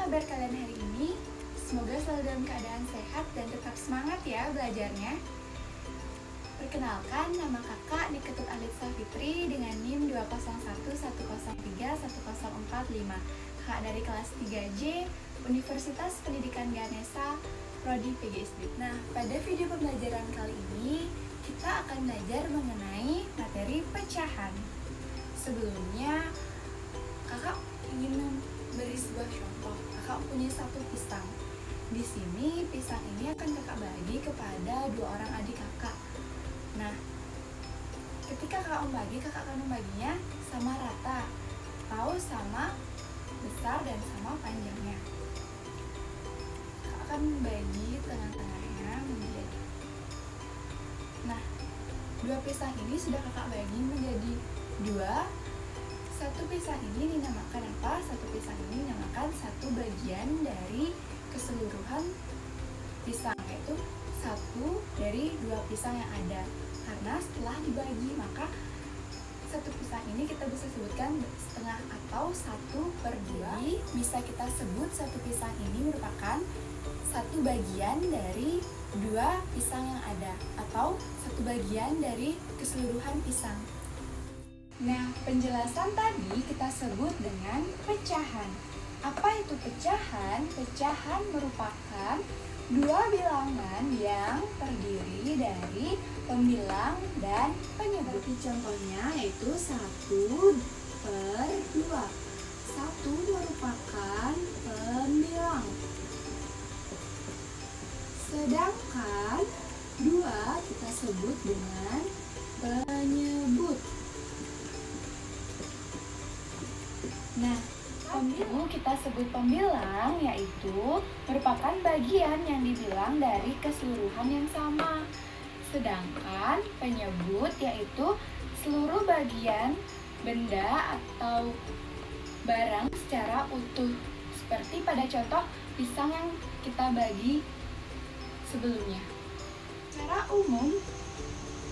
kabar kalian hari ini? Semoga selalu dalam keadaan sehat dan tetap semangat ya belajarnya. Perkenalkan, nama kakak Niketut Alitsa Fitri dengan NIM 20110310445. Kakak dari kelas 3J, Universitas Pendidikan Ganesha, Prodi PGSD. Nah, pada video pembelajaran kali ini, kita akan belajar mengenai materi pecahan. Sebelumnya, kakak ingin memberi sebuah contoh. Kakak punya satu pisang. Di sini pisang ini akan kakak bagi kepada dua orang adik kakak. Nah, ketika kakak membagi, kakak akan membaginya sama rata atau sama besar dan sama panjangnya. Kakak akan membagi tengah-tengahnya menjadi. Nah, dua pisang ini sudah kakak bagi menjadi dua. Satu pisang ini dinamakan apa? Satu pisang ini dinamakan satu bagian dari keseluruhan pisang, yaitu satu dari dua pisang yang ada. Karena setelah dibagi, maka satu pisang ini kita bisa sebutkan setengah atau 1/2. Bisa kita sebut satu pisang ini merupakan satu bagian dari dua pisang yang ada, atau satu bagian dari keseluruhan pisang. Nah, penjelasan tadi kita sebut dengan pecahan. Apa itu pecahan? Pecahan merupakan dua bilangan yang terdiri dari pembilang dan penyebut. Contohnya yaitu 1/2. 1 merupakan pembilang. Sedangkan 2 kita sebut dengan penyebut. Nah, pembilang kita sebut pembilang yaitu merupakan bagian yang dibilang dari keseluruhan yang sama. Sedangkan penyebut yaitu seluruh bagian benda atau barang secara utuh. Seperti pada contoh pisang yang kita bagi sebelumnya. Secara umum,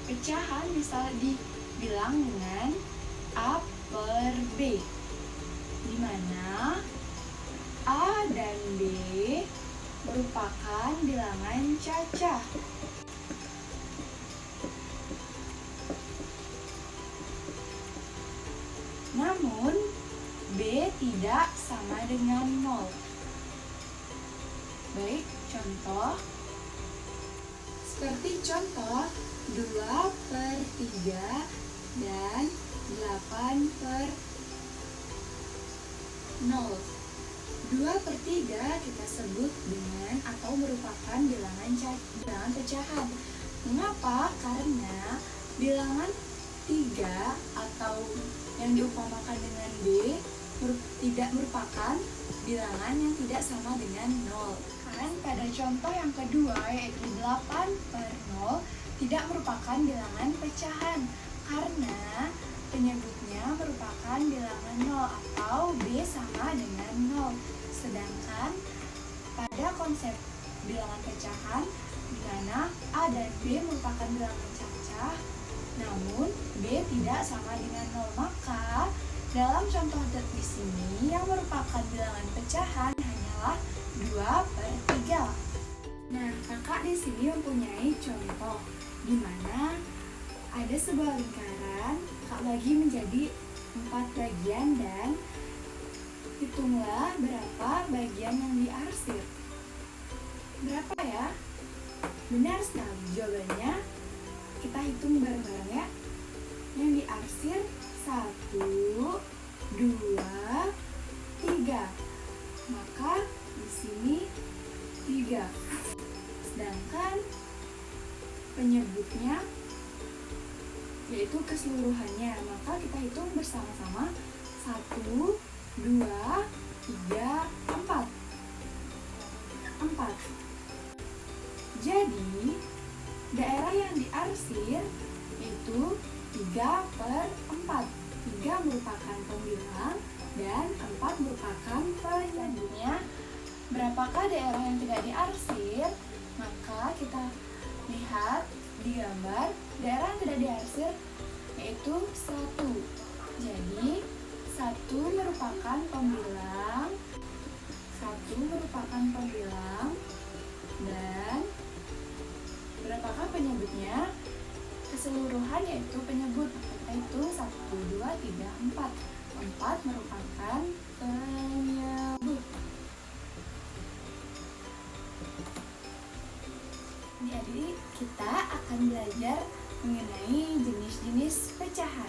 pecahan bisa dibilang dengan A/B, di mana A dan B merupakan bilangan cacah. Namun, B tidak sama dengan 0. Baik, contoh. Seperti contoh 2/3 dan 8/0. 2/3 kita sebut dengan atau merupakan bilangan pecahan. Mengapa? Karena bilangan 3 atau yang diupamakan dengan B tidak merupakan bilangan yang tidak sama dengan 0. Karena pada contoh yang kedua yaitu 8/0 tidak merupakan bilangan pecahan karena penyebutnya merupakan bilangan 0 atau B sama dengan 0. Sedangkan pada konsep bilangan pecahan di mana A dan B merupakan bilangan cacah, namun B tidak sama dengan 0, maka dalam contoh di sini yang merupakan bilangan pecahan hanyalah 2/3. Nah, kakak di sini mempunyai contoh di mana ada sebuah lingkaran, kakak bagi menjadi 4 bagian dan hitunglah berapa bagian yang diarsir. Berapa ya? Benar sekali, jawabannya kita hitung bareng-bareng ya. Yang diarsir 1, 2, 3. Maka di sini 3. Sedangkan penyebutnya yaitu keseluruhannya, maka kita hitung bersama-sama 1, 2, 3, 4. Jadi daerah yang diarsir itu 3/4. 3 merupakan pembilang dan 4 merupakan penyebutnya. Berapakah daerah yang tidak diarsir? Maka kita lihat di gambar, daerah yang tidak diarsir yaitu 1. Jadi 1 merupakan pembilang, 1 1 merupakan pembilang, dan berapakah penyebutnya? Keseluruhan yaitu penyebut, yaitu 1, 2, 3, 4. 4 merupakan penyebut. Jadi kita akan belajar mengenai jenis-jenis pecahan.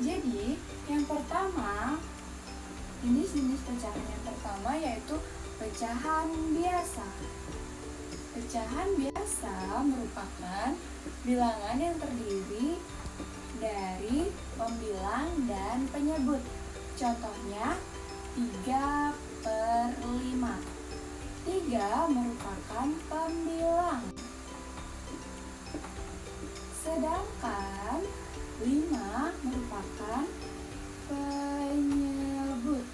Jadi yang pertama, jenis-jenis pecahan yang pertama yaitu pecahan biasa. Pecahan biasa merupakan bilangan yang terdiri dari pembilang dan penyebut. Contohnya 3/5. 3 merupakan pembilang, sedangkan 5 merupakan penyebut.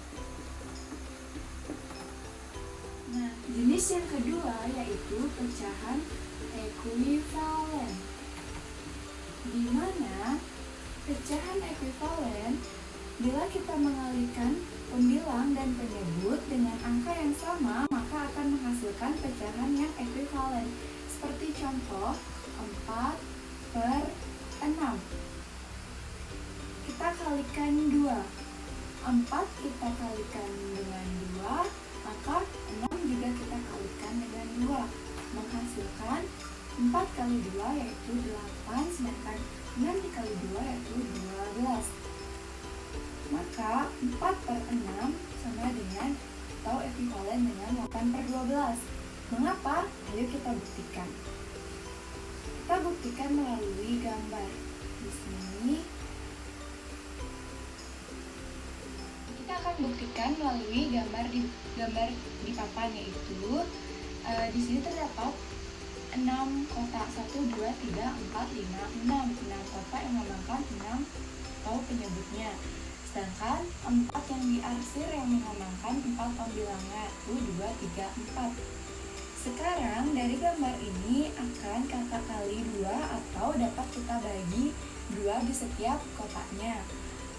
Nah, jenis yang kedua yaitu pecahan ekuivalen, di mana pecahan ekuivalen bila kita mengalihkan pembilang dan penyebut dengan angka yang sama, maka akan menghasilkan pecahan yang ekuivalen. Seperti contoh 4/6. Kita kalikan 2. 4 kita kalikan dengan 2, maka 6 juga kita kalikan dengan 2, menghasilkan 4 kali 2 yaitu 8, sedangkan 6 dikali 2 yaitu 12. Maka 4/6 sama dengan atau ekuivalen dengan 8/12. Mengapa? Ayo kita buktikan. Kita buktikan melalui gambar. Di sini kita akan buktikan melalui gambar di papan, yaitu di sini terdapat 6 kotak, 1, 2, 3, 4, 5, 6 kotak yang melambangkan 6 atau penyebutnya. Sedangkan 4 yang diarsir yang melambangkan 4 pembilangnya, 1, 2, 3, 4. Sekarang dari gambar ini akan kakak kali 2 atau dapat kita bagi 2 di setiap kotaknya.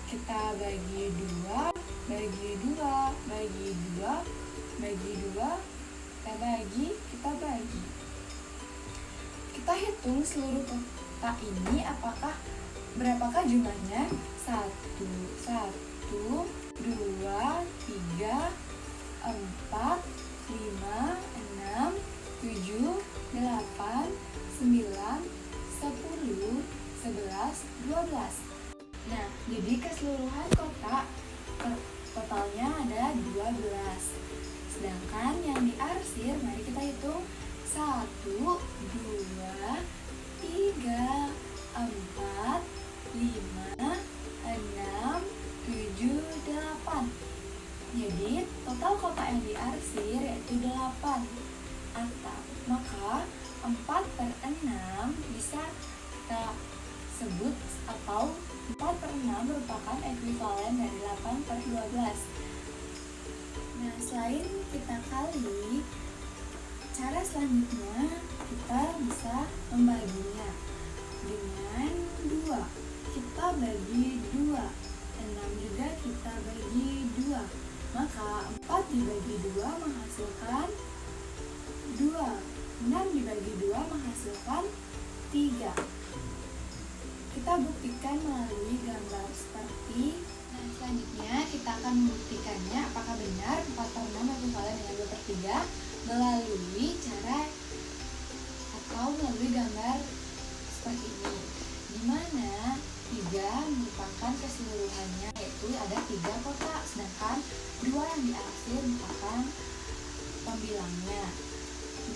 Kita bagi 2, bagi 2, bagi 2, bagi 2, kita bagi. Kita hitung seluruh kotak ini berapakah jumlahnya? 1, 2, 3, 4, 5, 6, 7, 8, 9, 10, 11, 12. Nah, jadi keseluruhan kotak totalnya ada 12. Sedangkan yang diarsir, mari kita hitung. 1, 2, 3, 4, 5, 6, 7, 8. Jadi total kotak yang diarsir yaitu 8. Maka 4/6 bisa kita sebut atau 4/6 merupakan ekuivalen dari 8/12. Nah, selain kita kali, cara selanjutnya kita bisa membaginya dengan 2. Kita bagi 2. 6 juga kita bagi 2. Maka 4 dibagi 2 menghasilkan 2. 6 dibagi 2 menghasilkan 3. Kita buktikan melalui gambar seperti. Nah, selanjutnya kita akan membuktikannya apakah benar 4/6 ekuivalen dengan 2/3 melalui cara atau melalui gambar seperti ini, di mana 3 merupakan keseluruhannya, yaitu ada 3 kotak, sedangkan 2 yang diarsir merupakan pembilangnya.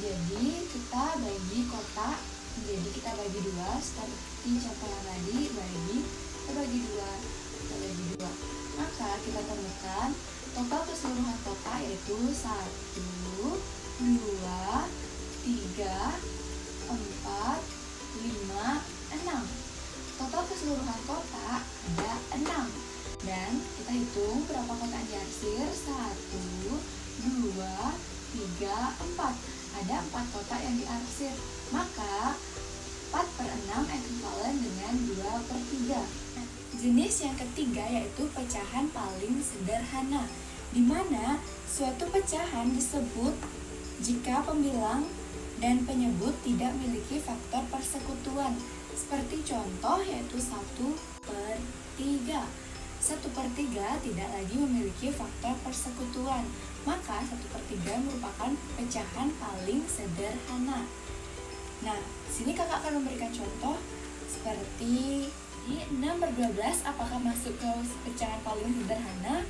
Jadi kita bagi kotak, jadi kita bagi 2 seperti contoh yang tadi, kita bagi 2. Maka kita temukan total keseluruhan kotak yaitu 1, 2, 3, 4, 5, 6. Total keseluruhan kotak ada 6. Dan kita hitung berapa kotak yang diarsir. 1, 2, 3, 4. Ada 4 kotak yang diarsir. Maka 4/6 ekuivalen dengan 2/3. Jenis yang ketiga yaitu pecahan paling sederhana, di mana Suatu pecahan disebut jika pembilang dan penyebut tidak memiliki faktor persekutuan. Seperti contoh yaitu 1/3. 1/3 tidak lagi memiliki faktor persekutuan. Maka 1/3 merupakan pecahan paling sederhana. Nah, sini kakak akan memberikan contoh seperti 6/12. Apakah masuk ke pecahan paling sederhana?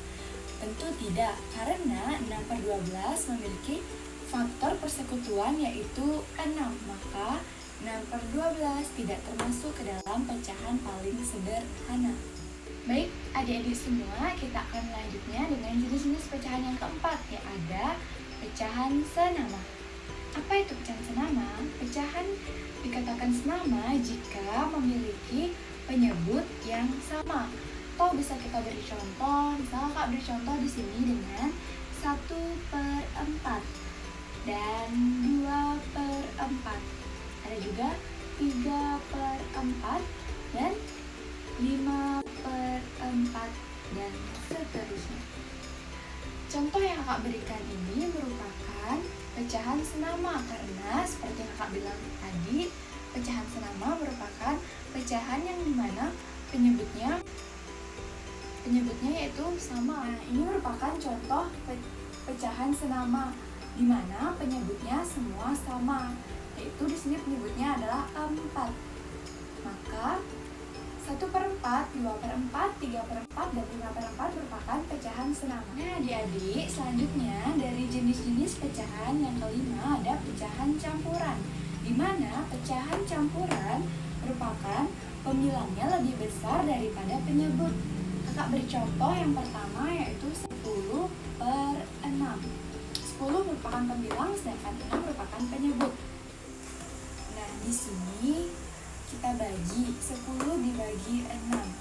Tentu tidak, karena 6/12 memiliki faktor persekutuan yaitu 6. Maka 6/12 tidak termasuk ke dalam pecahan paling sederhana. Baik, adik-adik semua, kita akan melanjutnya dengan jenis-jenis pecahan yang keempat, yang ada pecahan senama. Apa itu pecahan senama? Pecahan dikatakan senama jika memiliki penyebut yang sama. Atau bisa kita beri contoh, misalnya Kak beri contoh di sini dengan 1/4 dan 2/4. Ada juga 3/4 dan 5/4 dan seterusnya. Contoh yang kakak berikan ini merupakan pecahan senama karena seperti yang kakak bilang tadi, pecahan senama merupakan pecahan yang dimana penyebutnya yaitu sama. Nah, ini merupakan contoh pecahan senama di mana penyebutnya semua sama, yaitu di sini penyebutnya adalah 4. Maka 1/4, 2/4, 3/4, dan 5/4 merupakan pecahan senama. Nah, adik-adik, selanjutnya dari jenis-jenis pecahan yang kelima ada pecahan campuran, di mana pecahan campuran merupakan pembilangnya lebih besar daripada penyebut. Kakak beri contoh yang pertama yaitu 10/6. 10 merupakan pembilang sedangkan 6 merupakan penyebut. Nah, di sini kita bagi 10 dibagi 6.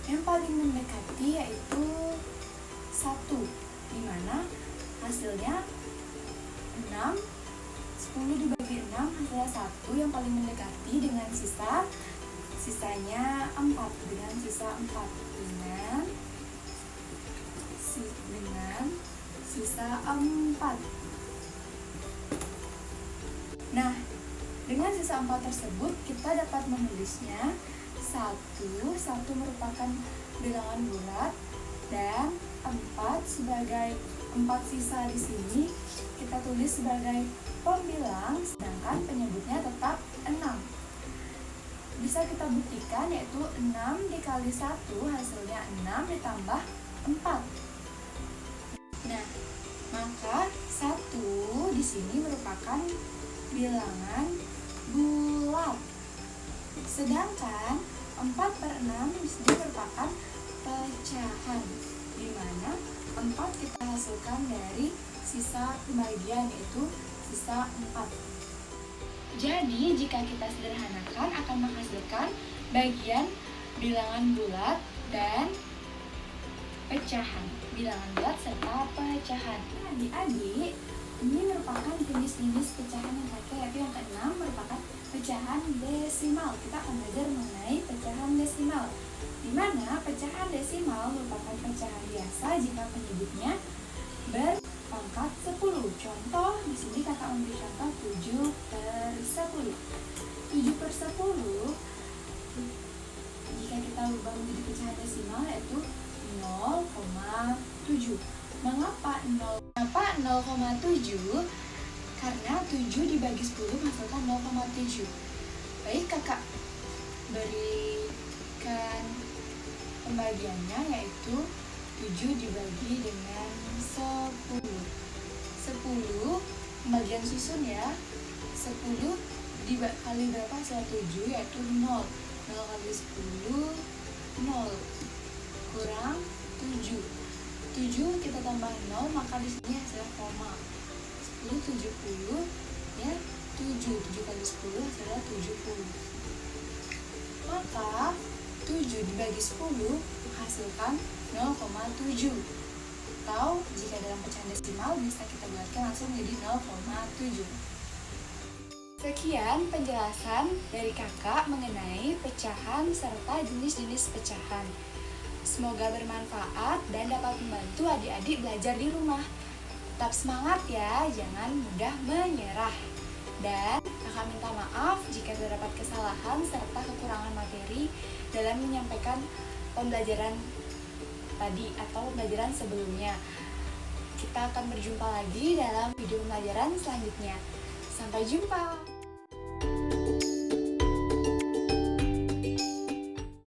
Yang paling mendekati yaitu 1, di mana hasilnya 6. 10 dibagi 6 hasilnya 1, yang paling mendekati dengan sisanya 4, dengan sisa 4, dengan sisa 4. Nah, dengan sisa 4 tersebut kita dapat menulisnya 1 merupakan bilangan bulat dan 4 sebagai 4 sisa di sini kita tulis sebagai pembilang sedangkan penyebutnya tetap 6. Bisa kita buktikan yaitu 6 dikali 1 hasilnya 6 ditambah 4. Nah, maka 1 di sini merupakan bilangan bulat. Sedangkan 4/6 di sini merupakan pecahan, di mana 4 kita hasilkan dari sisa pembagian yaitu sisa 4. Jadi, jika kita sederhanakan akan menghasilkan bagian bilangan bulat dan pecahan. Bilangan bulat serta pecahan. Nah, adik-adik, ini merupakan jenis-jenis pecahan yang terakhir, yaitu yang ke-6 merupakan pecahan desimal. Kita akan belajar mengenai pecahan desimal, di mana pecahan desimal merupakan pecahan biasa jika penyebutnya berpangkat 10. Contoh, di sini kakak memberi contoh 7/10. 7/10 jika kita ubah menjadi pecahan desimal yaitu 0,7. Mengapa 0,7? Karena 7 dibagi 10 menghasilkan 0,7. Baik, kakak berikan pembagiannya yaitu 7 dibagi dengan 10. 10 pembagian susun ya. 10 dikali berapa hasil 7 yaitu 0. 0 kali 10 0 kurang 7. 7 kita tambah 0 maka di sini hasilnya koma. 10 70 ya 7 kali 10 hasilnya 70. Maka 7 dibagi 10 menghasilkan 0,7. Atau jika dalam pecahan desimal bisa kita buatkan langsung menjadi 0,7. Sekian penjelasan dari kakak mengenai pecahan serta jenis-jenis pecahan. Semoga bermanfaat dan dapat membantu adik-adik belajar di rumah. Tetap semangat ya, jangan mudah menyerah. Dan kakak minta maaf jika terdapat kesalahan serta kekurangan materi dalam menyampaikan pembelajaran tadi atau pembelajaran sebelumnya. Kita akan berjumpa lagi dalam video pembelajaran selanjutnya. Sampai jumpa!